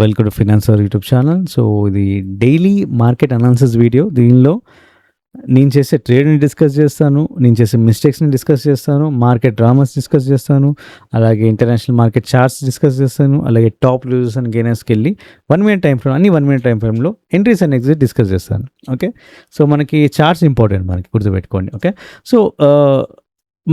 Welcome to financer YouTube channel. So ఇది daily market analysis video. దీనిలో నేను చేసే ట్రేడ్ని డిస్కస్ చేస్తాను, నేను చేసే మిస్టేక్స్ని డిస్కస్ చేస్తాను, మార్కెట్ డ్రామాస్ డిస్కస్ చేస్తాను, అలాగే ఇంటర్నేషనల్ మార్కెట్ చార్ట్స్ డిస్కస్ చేస్తాను, అలాగే టాప్ లూజర్స్ అండ్ గెయినర్స్కి వెళ్ళి 1 మినిట్ టైం ఫ్రేమ్, అన్ని 1 మినిట్ టైం ఫ్రేమ్లో ఎంట్రీస్ అండ్ ఎగ్జిట్ డిస్కస్ చేస్తాను. ఓకే, సో మనకి చార్ట్స్ ఇంపార్టెంట్, మనకి గుర్తుపెట్టుకోండి. ఓకే, సో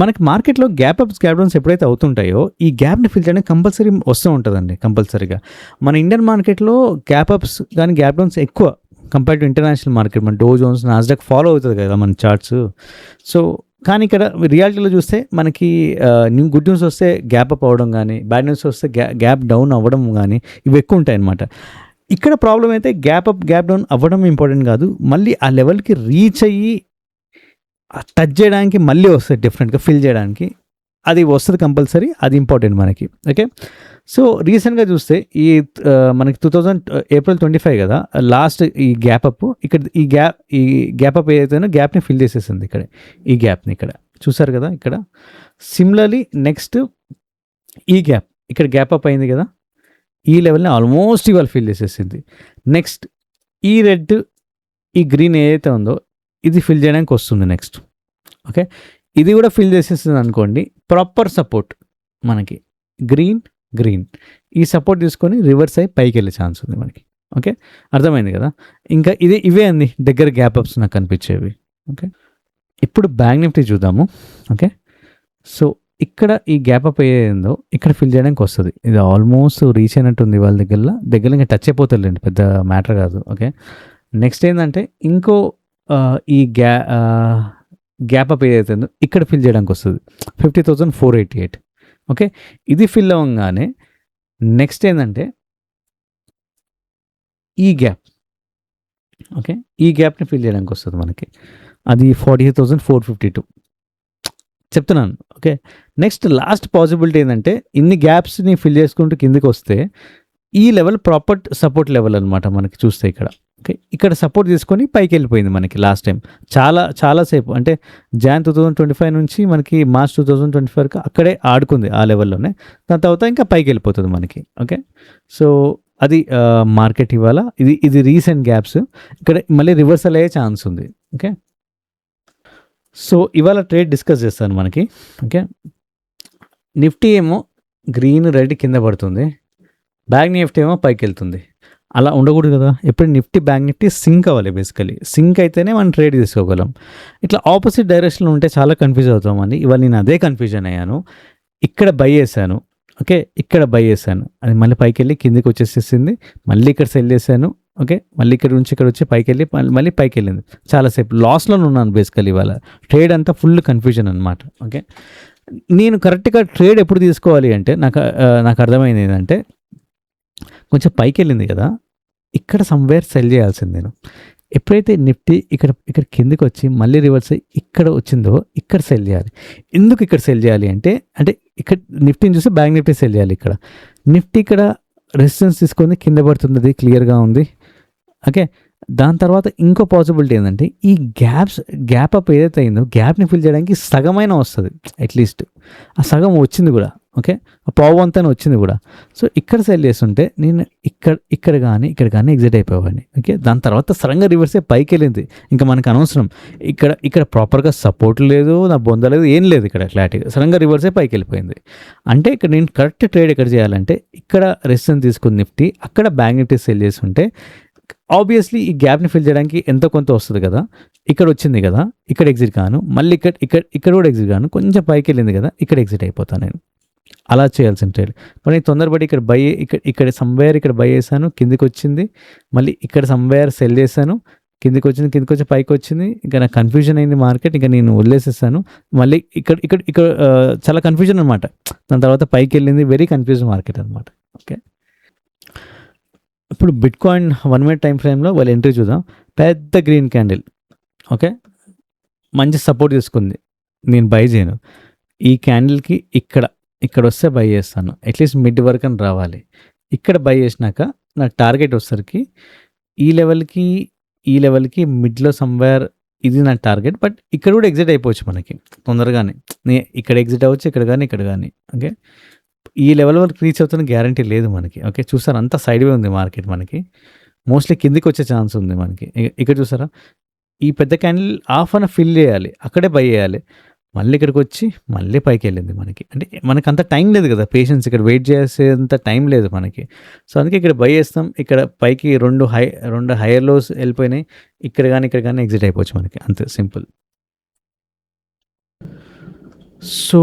మనకి మార్కెట్‌లో గ్యాప్ అప్స్, గ్యాప్ డౌన్స్ ఎప్పుడైతే అవుతుంటాయో, ఈ గ్యాప్‌ని ఫిల్ చేయడానికి కంపల్సరీ వస్తూ ఉంటదండి కంపల్సరీగా. మన ఇండియన్ మార్కెట్‌లో గ్యాప్ అప్స్ గానీ, గ్యాప్ డౌన్స్ ఎక్కువ కంపేర్ టు ఇంటర్నేషనల్ మార్కెట్. మన డో జోన్స్, నాస్డాక్ ఫాలో అవుతది కదా మన చార్ట్స్. సో, కానీ ఇక్కడ రియాలిటీలో చూస్తే మనకి గుడ్ న్యూస్ వస్తే గ్యాప్ అప్ అవ్వడం గానీ, బ్యాడ్ న్యూస్ వస్తే గ్యాప్ డౌన్ అవ్వడం గానీ, ఇవి ఎక్కువుంటాయన్నమాట. ఇక్కడ ప్రాబ్లమ్ అయితే గ్యాప్ అప్, గ్యాప్ డౌన్ అవ్వడం ఇంపార్టెంట్ కాదు. మళ్ళీ ఆ లెవెల్‌కి రీచ్ అయ్యి టచ్ చేయడానికి మళ్ళీ వస్తది డిఫరెంట్‌గా ఫిల్ చేయడానికి. అది వస్తది కంపల్సరీ. అది ఇంపార్టెంట్ మనకి. ఓకే. సో, రీసెంట్‌గా చూస్తే ఈ మనకి 2000 ఏప్రిల్ 25 కదా! లాస్ట్ ఈ గ్యాప్ అప్ ఇక్కడ ఈ గ్యాప్ అప్ ఏదైతేనో గ్యాప్‌ని ఫిల్ చేసేసింది ఇక్కడ. ఈ గ్యాప్‌ని ఇక్కడ. చూసారు కదా! ఇక్కడ. సిమిలర్‌లీ నెక్స్ట్ ఈ గ్యాప్. ఇక్కడ గ్యాప్ అప్ అయింది కదా! ఈ లెవెల్‌ని ఆల్మోస్ట్ ఇవాళ ఫిల్ చేసేసింది. నెక్స్ట్ ఈ రెడ్, ఈ గ్రీన్ ఏదైతే ఉందో ఇది ఫిల్ చేయడానికి వస్తుంది నెక్స్ట్. ఓకే, ఇది కూడా ఫిల్ చేసేసింది అనుకోండి. ప్రాపర్ సపోర్ట్ మనకి గ్రీన్ ఈ సపోర్ట్ తీసుకొని రివర్స్ అయ్యి పైకి వెళ్ళే ఛాన్స్ ఉంది మనకి. ఓకే, అర్థమైంది కదా! ఇంకా ఇవే అండి దగ్గర గ్యాప్ అప్స్ నాకు కనిపించేవి. ఓకే, ఇప్పుడు బ్యాంక్ నిఫ్టీ చూద్దాము. ఓకే, సో ఇక్కడ ఈ గ్యాప్ అప్ ఏదైందో ఇక్కడ ఫిల్ చేయడానికి వస్తుంది. ఇది ఆల్మోస్ట్ రీచ్ అయినట్టుంది వాళ్ళ దగ్గర ఇంకా టచ్ అయిపోతుందండి, పెద్ద మ్యాటర్ కాదు. ఓకే, నెక్స్ట్ ఏంటంటే ఇంకో ఈ గ్యాప్ అప్ ఏదైతే ఉందో ఇక్కడ ఫిల్ చేయడానికి వస్తుంది 50,488. ఓకే, ఇది ఫిల్ అవ్వగానే నెక్స్ట్ ఏంటంటే ఈ గ్యాప్. ఓకే, ఈ గ్యాప్ని ఫిల్ చేయడానికి వస్తుంది మనకి. అది 48,452 చెప్తున్నాను. ఓకే, నెక్స్ట్ లాస్ట్ పాసిబిలిటీ ఏంటంటే ఇన్ని గ్యాప్స్ని ఫిల్ చేసుకుంటూ కిందికి వస్తే ఈ లెవెల్ ప్రాపర్ సపోర్ట్ లెవెల్ అనమాట మనకి చూస్తే ఇక్కడ. ఓకే, ఇక్కడ సపోర్ట్ తీసుకొని పైకి వెళ్ళిపోయింది మనకి లాస్ట్ టైం చాలాసేపు. అంటే జాన్ 2025 నుంచి మనకి మార్చ్ 2025 వరకు అక్కడే ఆడుకుంది ఆ లెవెల్లోనే. దాని తర్వాత ఇంకా పైకి వెళ్ళిపోతుంది మనకి. ఓకే, సో అది మార్కెట్ ఇవాళ ఇది రీసెంట్ గ్యాప్స్. ఇక్కడ మళ్ళీ రివర్సల్ అయ్యే ఛాన్స్ ఉంది. ఓకే, సో ఇవాళ ట్రేడ్ డిస్కస్ చేస్తాను మనకి. ఓకే, నిఫ్టీ ఏమో గ్రీన్ రెడ్ కింద పడుతుంది, బ్యాంక్ నిఫ్టీ ఏమో పైకి వెళ్తుంది. అలా ఉండకూడదు కదా! ఎప్పుడు నిఫ్టీ బ్యాంక్ నిఫ్టీ సింక్ అవ్వాలి. బేసికలీ సింక్ అయితేనే మనం ట్రేడ్ తీసుకోగలం. ఇట్లా ఆపోజిట్ డైరెక్షన్లో ఉంటే చాలా కన్ఫ్యూజ్ అవుతామండి. ఇవాళ నేను అదే కన్ఫ్యూజన్ అయ్యాను. ఇక్కడ బై చేశాను. ఓకే, ఇక్కడ బై చేశాను, అది మళ్ళీ పైకి వెళ్ళి కిందికి వచ్చేసేసింది. మళ్ళీ ఇక్కడ సెల్ చేశాను. ఓకే, మళ్ళీ ఇక్కడ నుంచి ఇక్కడ వచ్చి పైకి వెళ్ళి మళ్ళీ పైకి వెళ్ళింది. చాలాసేపు లాస్లోనే ఉన్నాను బేసికలీ ఇవాళ. ట్రేడ్ అంతా ఫుల్ కన్ఫ్యూజన్ అనమాట. ఓకే, నేను కరెక్ట్గా ట్రేడ్ ఎప్పుడు తీసుకోవాలి అంటే నాకు అర్థమైంది ఏంటంటే కొంచెం పైకి వెళ్ళింది కదా, ఇక్కడ సమ్వేర్ సెల్ చేయాల్సింది నేను. ఎప్పుడైతే నిఫ్టీ ఇక్కడ కిందికి వచ్చి మళ్ళీ రివర్స్ అయ్యి ఇక్కడ వచ్చిందో ఇక్కడ సెల్ చేయాలి. ఎందుకు ఇక్కడ సెల్ చేయాలి అంటే ఇక్కడ నిఫ్టీని చూస్తే బ్యాంక్ నిఫ్టీ సెల్ చేయాలి. ఇక్కడ నిఫ్టీ ఇక్కడ రెసిస్టెన్స్ తీసుకొని కింద పడుతుంది, అది క్లియర్గా ఉంది. ఓకే, దాని తర్వాత ఇంకో పాసిబిలిటీ ఏంటంటే ఈ గ్యాప్ అప్ ఏదైతే అయిందో గ్యాప్ని ఫిల్ చేయడానికి సగమైనా వస్తుంది అట్లీస్ట్. ఆ సగం వచ్చింది కూడా. ఓకే, ఆ పావు అంతానే వచ్చింది కూడా. సో ఇక్కడ సెల్ చేస్తుంటే నేను ఇక్కడ కానీ ఎగ్జిట్ అయిపోయేవాడిని. ఓకే, దాని తర్వాత సడన్గా రివర్స్ అయ్యి పైకి వెళ్ళింది. ఇంకా మనకు అనవసరం. ఇక్కడ ప్రాపర్గా సపోర్ట్ లేదు, నా బొంద లేదు, ఏం లేదు ఇక్కడ క్లారిటీగా. సడన్గా రివర్స్ అయ్యి పైకి వెళ్ళిపోయింది. అంటే ఇక్కడ నేను కరెక్ట్ ట్రేడ్ ఎక్కడ చేయాలంటే ఇక్కడ రెసిస్టెన్స్ తీసుకుని నిఫ్టీ, అక్కడ బ్యాంక్ నిఫ్టీ సెల్ చేస్తుంటే ఆబ్వియస్లీ ఈ గ్యాప్ని ఫిల్ చేయడానికి ఎంతో కొంత వస్తుంది కదా. ఇక్కడ వచ్చింది కదా, ఇక్కడ ఎగ్జిట్ కాను, మళ్ళీ ఇక్కడ కూడా ఎగ్జిట్ కాను, కొంచెం పైకి వెళ్ళింది కదా, ఇక్కడ ఎగ్జిట్ అయిపోతాను నేను. అలా చేయాల్సిన ట్రేడ్. మరి తొందరపడి ఇక్కడ సమ్వేర్ ఇక్కడ బై చేశాను, కిందికి వచ్చింది, మళ్ళీ ఇక్కడ సమ్వేర్ సెల్ చేశాను, కిందికి వచ్చి పైకి వచ్చింది. ఇంకా నాకు కన్ఫ్యూజన్ అయింది మార్కెట్, ఇంకా నేను వదిలేసేసాను. మళ్ళీ ఇక్కడ చాలా కన్ఫ్యూజన్ అనమాట. దాని తర్వాత పైకి వెళ్ళింది, వెరీ కన్ఫ్యూజన్ మార్కెట్ అనమాట. ఓకే, ఇప్పుడు బిట్ కాయిన్ 1 మినిట్ టైం ఫ్రేమ్లో వాళ్ళ ఎంట్రీ చూద్దాం. పెద్ద గ్రీన్ క్యాండిల్. ఓకే, మంచి సపోర్ట్ తీసుకుంది, నేను బై చేయను. ఈ క్యాండిల్కి ఇక్కడ వస్తే బై చేస్తాను, అట్లీస్ట్ మిడ్ వరకు అని రావాలి. ఇక్కడ బై చేసినాక నా టార్గెట్ వచ్చేసరికి ఈ లెవెల్కి మిడ్లో సమ్వేర్, ఇది నా టార్గెట్. బట్ ఇక్కడ కూడా ఎగ్జిట్ అయిపోవచ్చు మనకి తొందరగానే. ఇక్కడ ఎగ్జిట్ అవ్వచ్చు, ఇక్కడ కానీ. ఓకే, ఈ లెవెల్ వరకు రీచ్ అవుతున్న గ్యారంటీ లేదు మనకి. ఓకే. చూసారా అంతా సైడ్ వే ఉంది మార్కెట్ మనకి. మోస్ట్‌లీ కిందకొచ్చే ఛాన్స్ ఉంది మనకి. ఇక్కడ చూసారా? ఈ పెద్ద క్యాండిల్ హాఫ్ అన్ ఫిల్ చేయాలి. అక్కడే బై చేయాలి. మళ్ళీ ఇక్కడికొచ్చి మళ్ళీ పైకెళ్ళింది మనకి. అంటే మనకంత టైం లేదు కదా! పేషెన్స్ ఇక్కడ వెయిట్ చేసేంత టైం లేదు మనకి. సో, అందుకే ఇక్కడ బై చేస్తాం. ఇక్కడ పైకి 2 హైయర్ లోస్ ఎళ్ళిపోయినాయి. ఇక్కడ గాని, ఇక్కడ గాని ఎగ్జిట్ అయిపోవచ్చు మనకి. అంతే సింపుల్. So,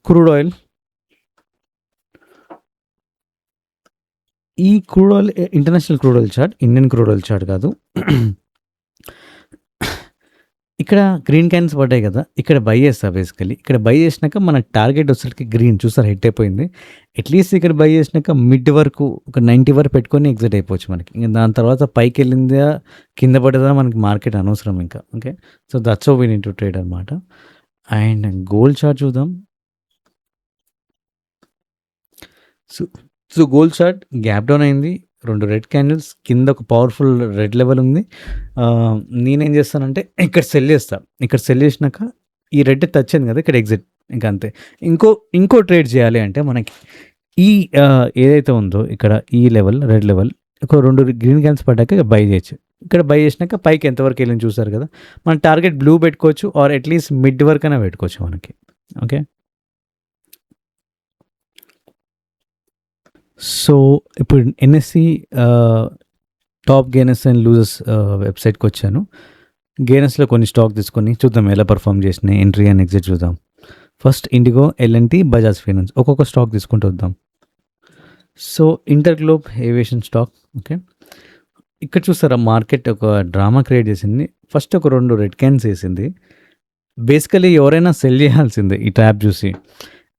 crude oil. ఈ crude oil international crude oil chart, Indian crude oil chart కాదు. ఇక్కడ గ్రీన్ క్యాండిల్స్ పడ్డాయి కదా! ఇక్కడ బై చేస్తా బేసికల్లీ. ఇక్కడ బై చేసినాక మన టార్గెట్ వచ్చేసరికి గ్రీన్ చూసారా హిట్ అయిపోయింది. అట్‌లీస్ట్ ఇక్కడ బై చేసినాక మిడ్ వరకు ఒక 90 వరకు పెట్టుకొని ఎగ్జిట్ అయిపోవచ్చు మనకి. ఇంక దాని తర్వాత పైకెళ్ళిందా, కింద పడ్డదా మనకి మార్కెట్ అనవసరం ఇంకా. Okay. So, that's how we need to trade అనమాట. అండ్ గోల్డ్ చార్ట్ చూద్దాం. So, gold chart gap down అయింది. 2 రెడ్ క్యాండిల్స్ కింద ఒక పవర్‌ఫుల్ రెడ్ లెవెల్ ఉంది. నేనేం చేస్తానంటే ఇక్కడ సెల్ చేస్తా. ఇక్కడ సెల్ చేసినాక ఈ రెడ్ టచ్ అయింది కదా! ఇక్కడ ఎగ్జిట్ ఇంక అంతే. ఇంకో ట్రేడ్ చేయాలి అంటే మనకి ఈ ఏదైతే ఉందో ఇక్కడ ఈ లెవెల్ రెడ్ లెవెల్ ఒక 2 గ్రీన్ క్యాండిల్స్ పడ్డాక బై చేయొచ్చు. ఇక్కడ బై చేసినాక పైకి ఎంతవరకు వెళ్ళింది చూసారు కదా! మన టార్గెట్ బ్లూ పెట్టుకోవచ్చు ఆర్ అట్‌లీస్ట్ మిడ్ వరకైనా పెట్టుకోవచ్చు మనకి. ఓకే. సో, ఇప్పుడు NSC top gainers and losers వెబ్‌సైట్‌కొచ్చాను. గెయినర్స్‌లో కొన్ని స్టాక్ తీసుకొని చూద్దాం ఎలా పెర్ఫార్మ్ చేసినాయి. ఎంట్రీ అండ్ ఎగ్జిట్ చూద్దాం. ఫస్ట్ ఇండిగో, ఎల్&టి, బజాజ్ ఫైనాన్స్ ఒక్కొక్క స్టాక్ తీసుకుంటూ వద్దాం. So, InterGlobe aviation stock. Okay. ఇక్కడ చూసారా మార్కెట్ ఒక డ్రామా క్రియేట్ చేసింది. ఫస్ట్ ఒక 2 రెడ్ క్యాండిల్స్ ఏసింది. బేసికల్లీ ఎవరైనా సెల్ చేయాల్సిందే ఈ ట్రాప్ చూసి.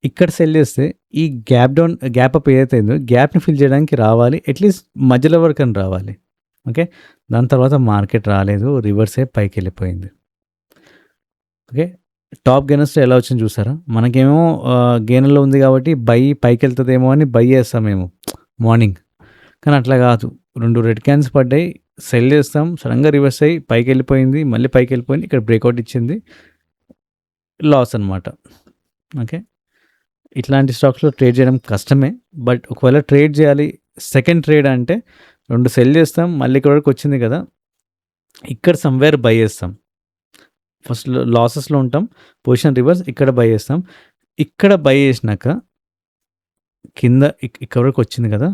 ఇక్కడ సెల్ చేస్తే ఈ గ్యాప్ అప్ ఏదైతే అయిందో గ్యాప్‌ని ఫిల్ చేయడానికి రావాలి. అట్‌లీస్ట్ మధ్యలో వరకైనా రావాలి. ఓకే. దాని తర్వాత మార్కెట్ రాలేదు. రివర్స్ అయ్యి పైకెళ్ళిపోయింది. ఓకే. టాప్ గెయినర్స్‌లో ఎలా వచ్చింది చూసారా? మనకేమో గెయినర్‌లో ఉంది కాబట్టి పైకెళ్తదేమో అని బై చేస్తామేమో మార్నింగ్. కానీ అట్లా కాదు. 2 రెడ్ క్యాండిల్స్ పడ్డాయి. సెల్ చేస్తాం. సడెన్‌గా రివర్స్ అయ్యి పైకెళ్ళిపోయింది. మళ్ళీ పైకెళ్ళిపోయింది. ఇక్కడ బ్రేక్‌ఔట్ ఇచ్చింది. లాస్ అనమాట. ఓకే. ఇట్లాంటి స్టాక్స్‌లో ట్రేడ్ చేయడం కష్టమే. బట్ ఒకవేళ ట్రేడ్ చేయాలి, సెకండ్ ట్రేడ్ అంటే 2 సెల్ చేస్తాం. మళ్ళీ ఇక్కడ వరకు వచ్చింది కదా! ఇక్కడ సమ్‌వేర్ బై చేస్తాం. ఫస్ట్ లాసెస్‌లో ఉంటాం. పొజిషన్ రివర్స్ ఇక్కడ బై చేస్తాం. ఇక్కడ బై చేసినాక కింద ఇక్కడ వరకు వచ్చింది కదా!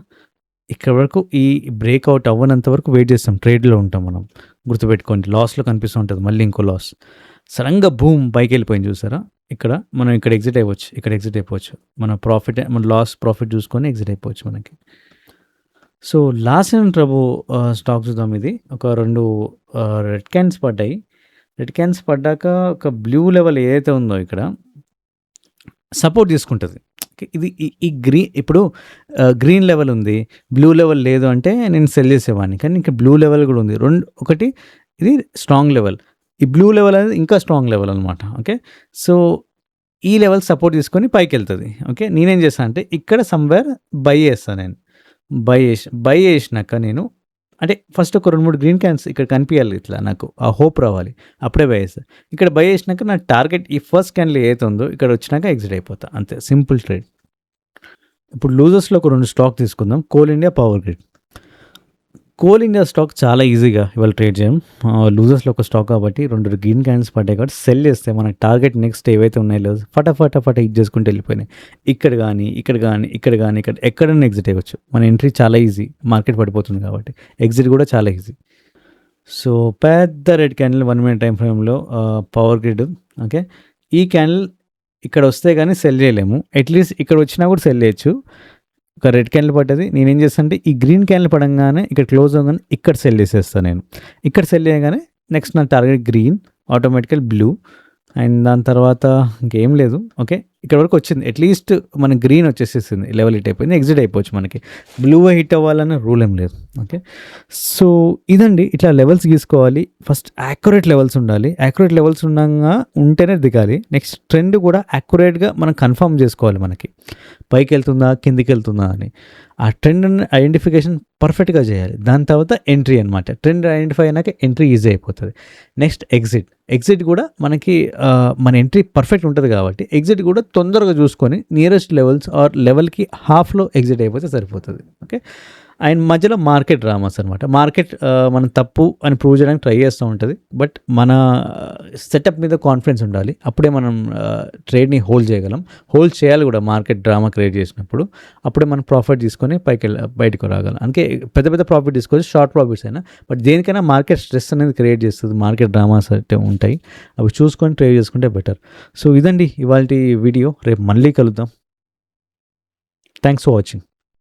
ఇక్కడ వరకు ఈ బ్రేక్‌ఔట్ అవ్వనంత వరకు వెయిట్ చేస్తాం. ట్రేడ్‌లో ఉంటాం మనం. గుర్తుపెట్టుకోండి. లాస్‌లో కనిపిస్తూ ఉంటది. మళ్ళీ ఇంకో లాస్. సడెన్‌గా బూమ్ పైకెళ్ళిపోయింది చూసారా? ఇక్కడ మనం ఇక్కడ ఎగ్జిట్ అయిపోవచ్చు. ఇక్కడ ఎగ్జిట్ అయిపోవచ్చు. మన ప్రాఫిట్ చూసుకొని ఎగ్జిట్ అయిపోవచ్చు మనకి. సో, లార్సెన్ అండ్ టొబ్రో స్టాక్ చూద్దాం ఇది. ఒక 2 రెడ్ క్యాండిల్స్ పడ్డాయి. రెడ్ క్యాండిల్స్ పడ్డాక ఒక బ్లూ లెవెల్ ఏదైతే ఉందో ఇక్కడ సపోర్ట్ తీసుకుంటది. ఇది ఇప్పుడు గ్రీన్ లెవెల్ ఉంది. బ్లూ లెవెల్ లేదు అంటే నేను సెల్ చేసేవాడిని. కానీ ఇక్కడ బ్లూ లెవెల్ కూడా ఉంది. ఒకటి ఇది స్ట్రాంగ్ లెవెల్. ఈ బ్లూ లెవెల్ అనేది ఇంకా స్ట్రాంగ్ లెవెల్ అనమాట. ఓకే. సో, ఈ లెవెల్ సపోర్ట్ తీసుకొని పైకెళ్తది. ఓకే. నేనేం చేస్తా అంటే ఇక్కడ సమ్‌వేర్ బై చేస్తా నేను. బై చేసినాక నేను అంటే ఫస్ట్ ఒక 2, 3 గ్రీన్ క్యాండిల్స్ ఇక్కడ కనిపియాలి ఇట్లా నాకు. ఆ హోప్ రావాలి. అప్పుడే బై చేస్తా. ఇక్కడ బై చేసినాక నా టార్గెట్ ఈ ఫస్ట్ క్యాండిల్ ఏదైతే ఉందో ఇక్కడ వచ్చినాక ఎగ్జిట్ అయిపోతా. అంతే సింపుల్ ట్రేడ్. ఇప్పుడు లూజర్స్‌లో ఒక 2 స్టాక్ తీసుకుందాం. Coal India, power grid. Coal India stock చాలా ఈజీగా ఇవాళ ట్రేడ్ చేయం. లూజర్స్‌లో ఒక స్టాక్ కాబట్టి 2 గ్రీన్ క్యాండిల్స్ పడ్డాయి కాబట్టి సెల్ చేస్తే మనకి టార్గెట్ నెక్స్ట్ ఏవైతే ఉన్నాయో ఫటాఫట హిట్ చేసుకుంటూ వెళ్ళిపోయినాయి. ఇక్కడ కానీ ఎక్కడైనా ఎగ్జిట్ అయ్యవచ్చు. మన ఎంట్రీ చాలా ఈజీ. మార్కెట్ పడిపోతుంది కాబట్టి. ఎగ్జిట్ కూడా చాలా ఈజీ. సో, పెద్ద రెడ్ క్యాండిల్ 1 మినిట్ టైమ్ ఫ్రేమ్‌లో పవర్ గ్రిడ్. ఓకే. ఈ క్యాండిల్ ఇక్కడ వస్తే కానీ సెల్ చేయలేము. అట్‌లీస్ట్ ఇక్కడ వచ్చినా కూడా సెల్ చేయొచ్చు. ఒక రెడ్ క్యాండిల్ పడ్డది. నేనేం చేస్తాను అంటే ఈ గ్రీన్ క్యాండిల్ పడంగానే ఇక్కడ క్లోజ్ అవ్వగానే ఇక్కడ సెల్ చేసేస్తాను నేను. ఇక్కడ సెల్ చేయగానే నెక్స్ట్ నా టార్గెట్ గ్రీన్, ఆటోమేటికల్ బ్లూ అండ్ దాని తర్వాత ఇంకేం లేదు. ఓకే. ఇక్కడ వరకు వచ్చింది. అట్‌లీస్ట్ మన గ్రీన్ వచ్చేసేసింది. లెవెల్ హిట్ అయిపోయింది. ఎగ్జిట్ అయిపోవచ్చు మనకి. బ్లూ హిట్ అవ్వాలన్న రూల్ ఏం లేదు. ఓకే. సో, ఇదండి. ఇట్లా లెవెల్స్ గీసుకోవాలి. ఫస్ట్ యాక్యురేట్ లెవెల్స్ ఉండాలి. యాక్యురేట్ లెవెల్స్ ఉంటేనే దిగాలి. నెక్స్ట్ ట్రెండ్ కూడా యాక్యురేట్‌గా మనం కన్ఫర్మ్ చేసుకోవాలి మనకి. పైకెళ్తుందా, కిందికెళ్తుందా అని. ఆ ట్రెండ్ ఐడెంటిఫికేషన్ పర్ఫెక్ట్‌గా చేయాలి. దాని తర్వాత ఎంట్రీ అనమాట. ట్రెండ్ ఐడెంటిఫై అయినాక ఎంట్రీ ఈజీ అయిపోతది. నెక్స్ట్ ఎగ్జిట్ కూడా మనకి మన ఎంట్రీ పర్ఫెక్ట్ ఉంటది కాబట్టి ఎగ్జిట్ కూడా తొందరగా చూసుకొని నియరెస్ట్ లెవెల్స్ ఆర్ లెవెల్కి హాఫ్లో ఎగ్జిట్ అయిపోతే సరిపోతుంది. ఓకే, అండ్ మధ్యలో మార్కెట్ డ్రామాస్ అనమాట. మార్కెట్ మనం తప్పు అని ప్రూవ్ చేయడానికి ట్రై చేస్తూ ఉంటుంది, బట్ మన సెటప్ మీద కాన్ఫిడెన్స్ ఉండాలి. అప్పుడే మనం ట్రేడ్ని హోల్డ్ చేయగలం. హోల్డ్ చేయాలి కూడా మార్కెట్ డ్రామా క్రియేట్ చేసినప్పుడు. అప్పుడే మనం ప్రాఫిట్ తీసుకొని బయటకు రాగలం. అందుకే పెద్ద పెద్ద ప్రాఫిట్ తీసుకోవచ్చు, షార్ట్ ప్రాఫిట్స్ అయినా. బట్ దేనికైనా మార్కెట్ స్ట్రెస్ అనేది క్రియేట్ చేస్తుంది, మార్కెట్ డ్రామాస్ అయితే ఉంటాయి, అవి చూసుకొని ట్రేడ్ చేసుకుంటే బెటర్. సో ఇదండి ఇవాళ వీడియో. రేపు మళ్ళీ కలుద్దాం. Thanks for watching.